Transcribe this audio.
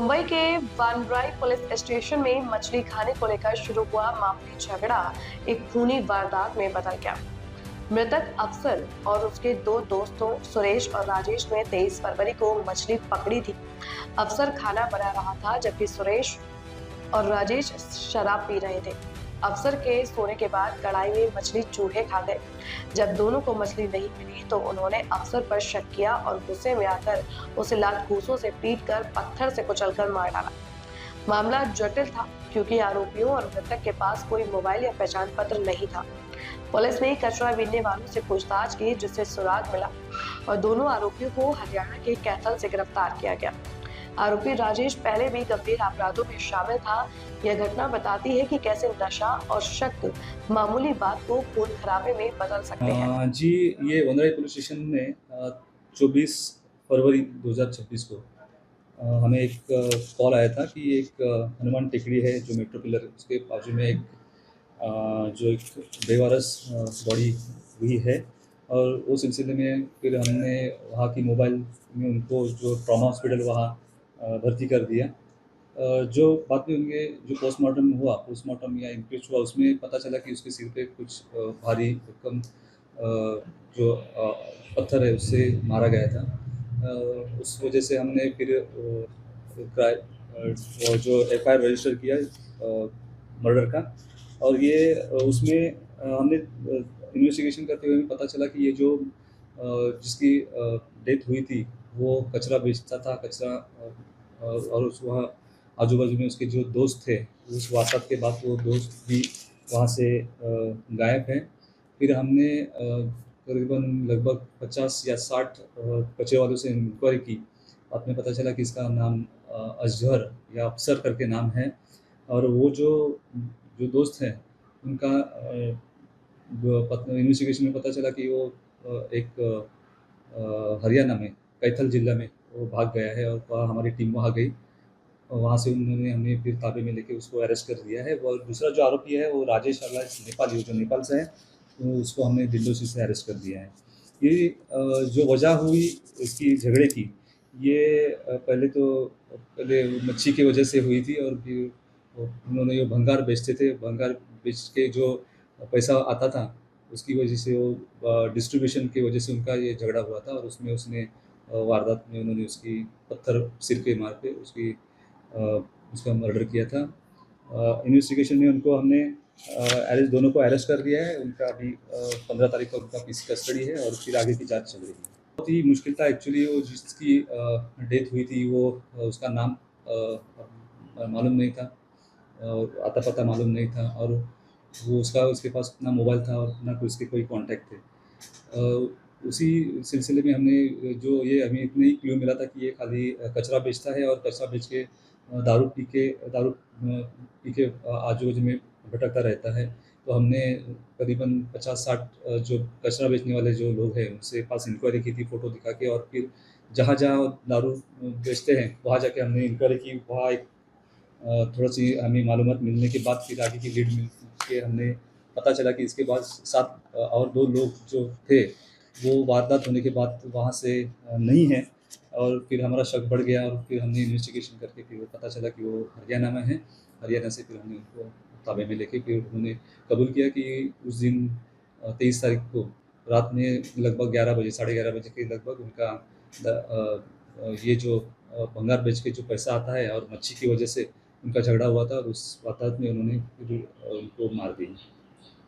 मुंबई के वानब्राई police station में मछली खाने को लेकर शुरू हुआ मामूली झगड़ा एक खूनी वारदात में बदल गया। मृतक अफसर और उसके दो दोस्तों सुरेश और राजेश ने 23 फरवरी को मछली पकड़ी थी। अफसर खाना बना रहा था जबकि सुरेश और राजेश शराब पी रहे थे। अफसर के सोने के बाद कढ़ाई में मछली चूहे खा गए। जब दोनों को मछली नहीं मिली तो उन्होंने अफसर पर शक किया और गुस्से में आकर उसे लात घूंसों से पीटकर पत्थर से कुचलकर मार डाला। मामला जटिल था क्योंकि आरोपियों और मृतक के पास कोई मोबाइल या पहचान पत्र नहीं था। पुलिस ने कचरा बीनने वालों से पूछताछ की जिससे सुराग मिला और दोनों आरोपियों को हरियाणा के कैथल से गिरफ्तार किया गया। आरोपी राजेश पहले भी गंभीर अपराधों में शामिल था। यह घटना बताती है कि कैसे नशा और शक मामूली बात को खून खराबे में बदल सकते हैं। जी, ये वनराई पुलिस स्टेशन में 24 फरवरी 2026 को हमें एक कॉल आया था कि एक हनुमान टेकड़ी है जो मेट्रो पिलर उसके बाजू में एक जो एक बेवारस बॉडी हुई है। और उस सिलसिले में फिर हमने वहाँ की मोबाइल में उनको जो ट्रॉमा हॉस्पिटल वहाँ भर्ती कर दिया। जो बाद में उनके जो पोस्टमार्टम या इंक्वेस्ट हुआ उसमें पता चला कि उसके सिर पे कुछ भारी भरकम जो पत्थर है उससे मारा गया था। उस वजह से हमने फिर वो जो एफआईआर रजिस्टर किया मर्डर का। और ये उसमें हमने इन्वेस्टिगेशन करते हुए हमें पता चला कि ये जो जिसकी डेथ हुई थी वो कचरा बेचता था। कचरा और उस वहाँ आजू बाजू में उसके जो दोस्त थे उस वारदात के बाद वो दोस्त भी वहाँ से गायब हैं। फिर हमने करीबन लगभग 50 या 60 कचरे वालों से इंक्वायरी की। बाद में पता चला कि इसका नाम अजहर या अफसर करके नाम है। और वो जो जो दोस्त हैं उनका इन्वेस्टिगेशन में पता चला कि वो एक हरियाणा में कैथल जिला में वो भाग गया है और वहाँ हमारी टीम वहाँ गई और वहाँ से उन्होंने हमें फिर ताबे में लेके उसको अरेस्ट कर दिया है। और दूसरा जो आरोपी है वो राजेश अलायस नेपाली जो नेपाल से है, तो उसको हमने दिल्ली से अरेस्ट कर दिया है। ये जो वजह हुई इसकी झगड़े की, ये पहले मच्छी की वजह से हुई थी। और फिर उन्होंने जो भंगार बेचते थे, भंगार बेच के जो पैसा आता था उसकी वजह से वो डिस्ट्रीब्यूशन की वजह से उनका ये झगड़ा हुआ था। और उसमें उसने वारदात में उन्होंने उसकी पत्थर सिर के मार के अ, उसका मर्डर किया था। इन्वेस्टिगेशन में उनको हमने अरेस्ट दोनों को अरेस्ट कर लिया है। उनका अभी 15 तारीख को उनका पीसी कस्टडी है और फिर आगे की जांच चल रही है। बहुत ही मुश्किल था एक्चुअली। वो जिसकी डेथ हुई थी वो उसका नाम मालूम नहीं था और आता पता मालूम नहीं था। और वो उसके पास ना मोबाइल था और ना कोई उसके कोई कॉन्टैक्ट थे। उसी सिलसिले में हमने जो ये हमें इतना ही क्लू मिला था कि ये खाली कचरा बेचता है और कचरा बेच के दारू पी के आजू-बाजू में भटकता रहता है। तो हमने करीबन 50-60 जो कचरा बेचने वाले जो लोग हैं उनसे पास इंक्वायरी की थी फ़ोटो दिखा के। और फिर जहाँ-जहाँ दारू बेचते हैं वहाँ जाके हमने इंक्वायरी की। वहाँ एक थोड़ी-सी हमें मालूमात मिलने के बाद फिर आगे की लीड मिल के हमने पता चला कि इसके बाद 7 और 2 लोग जो थे वो वारदात होने के बाद वहाँ से नहीं हैं। और फिर हमारा शक बढ़ गया और फिर हमने इन्वेस्टिगेशन करके फिर वो पता चला कि वो हरियाणा में हैं। हरियाणा से फिर हमने उनको ताबे में लेके फिर उन्होंने कबूल किया कि उस दिन 23 तारीख को रात में लगभग 11 बजे, साढ़े 11 बजे के लगभग उनका ये जो भंगार बेच के जो पैसा आता है और मच्छी की वजह से उनका झगड़ा हुआ था और उस वारदात में उन्होंने फिर उनको मार दी।